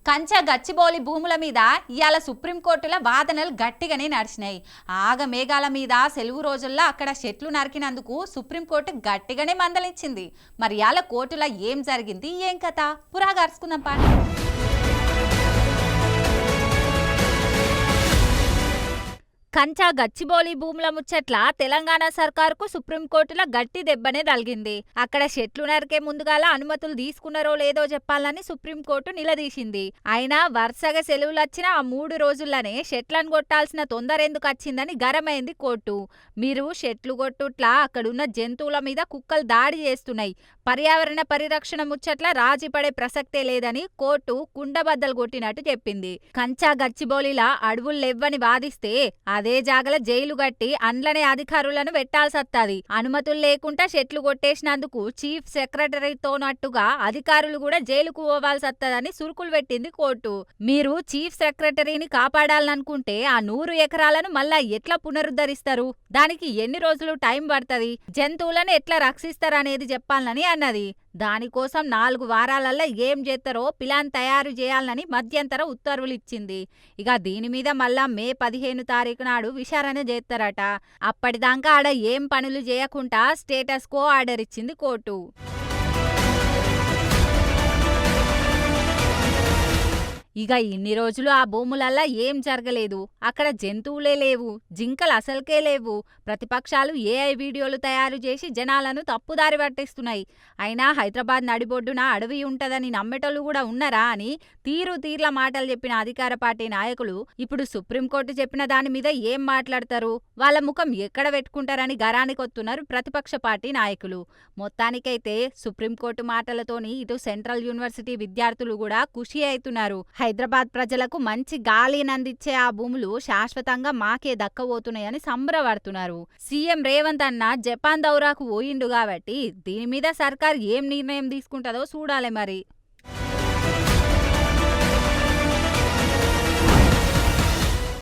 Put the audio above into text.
కంచ గచ్చిబౌలి భూముల మీద ఇవాళ సుప్రీంకోర్టుల వాదనలు గట్టిగానే నడిచినాయి. ఆగమేఘాల మీద సెలవు రోజుల్లో అక్కడ చెట్లు నరికినందుకు సుప్రీంకోర్టు గట్టిగానే మందలించింది. మరి ఇవాళ కోర్టులో ఏం జరిగింది, ఏం కథ పురాగార్చుకుందాం పాని. కంచ గచ్చిబౌలి భూముల ముచ్చట్ల తెలంగాణ సర్కారుకు సుప్రీంకోర్టులో గట్టి దెబ్బనే తగిలింది. అక్కడ చెట్లు నరికే ముందుగాల అనుమతులు తీసుకున్నారో లేదో చెప్పాలని సుప్రీంకోర్టు నిలదీసింది. అయినా వరుసగా సెలవులు వచ్చిన ఆ 3 రోజుల్లోనే చెట్లను కొట్టాల్సిన తొందర ఎందుకు వచ్చిందని గరమైంది కోర్టు. మీరు చెట్లు కొట్టుట్లా అక్కడున్న జంతువుల మీద కుక్కలు దాడి చేస్తున్నాయి, పర్యావరణ పరిరక్షణ ముచ్చట్ల రాజీ పడే ప్రసక్తే లేదని కోర్టు కుండబద్దలు కొట్టినట్టు చెప్పింది. కంచా గచ్చిబౌలిలా అడవులు లేవ్వని వాదిస్తే అదే జాగల జైలు గట్టి అండ్లనే అధికారులను పెట్టాల్సత్తది. అనుమతులు లేకుండా చెట్లు కొట్టేసినందుకు చీఫ్ సెక్రటరీతోనట్టుగా అధికారులు కూడా జైలుకు పోవాల్సత్తదని సురుకులు పెట్టింది కోర్టు. మీరు చీఫ్ సెక్రటరీని కాపాడాలనుకుంటే ఆ 100 ఎకరాలను మళ్ళా ఎట్లా పునరుద్ధరిస్తారు, దానికి ఎన్ని రోజులు టైం పడుతుంది, జంతువులను ఎట్లా రక్షిస్తారనేది చెప్పాలని అన్నది. దానికోసం 4 వారాలల్లో ఏం చేస్తారో ప్లాన్ తయారు చేయాలని మధ్యంతర ఉత్తర్వులు ఇచ్చింది. ఇక దీని మీద మళ్ళా మే 15 తారీఖు నాడు విచారణ చేస్తారట. అప్పటిదాకా ఆడ ఏం పనులు చేయకుండా స్టేటస్ కో ఆర్డర్ ఇచ్చింది కోర్టు. ఇక ఇన్ని రోజులు ఆ భూములల్లా ఏం జరగలేదు, అక్కడ జంతువులే లేవు, జింకలు అసలుకే లేవు. ప్రతిపక్షాలు ఏఐ వీడియోలు తయారు చేసి జనాలను తప్పుదారి పట్టిస్తున్నాయి. అయినా హైదరాబాద్ నడిబొడ్డున అడవి ఉంటదని నమ్మేటోళ్ళు కూడా ఉన్నారా అని తీర్ల మాటలు చెప్పిన అధికార పార్టీ నాయకులు ఇప్పుడు సుప్రీంకోర్టు చెప్పిన దాని మీద ఏం మాట్లాడతారు, వాళ్ళ ముఖం ఎక్కడ పెట్టుకుంటారని గరానికొస్తున్నారు ప్రతిపక్ష పార్టీ నాయకులు. మొత్తానికైతే సుప్రీంకోర్టు మాటలతోని ఇటు సెంట్రల్ యూనివర్సిటీ విద్యార్థులు కూడా ఖుషి అవుతున్నారు. హైదరాబాద్ ప్రజలకు మంచి గాలినందించే ఆ భూములు శాశ్వతంగా మాకే దక్కబోతున్నాయని సంబరపడుతున్నారు. సీఎం రేవంత్ అన్న జపాన్ దౌరాకు పోయిండు కాబట్టి దీని మీద సర్కార్ ఏం నిర్ణయం తీసుకుంటుందో చూడాలి మరి.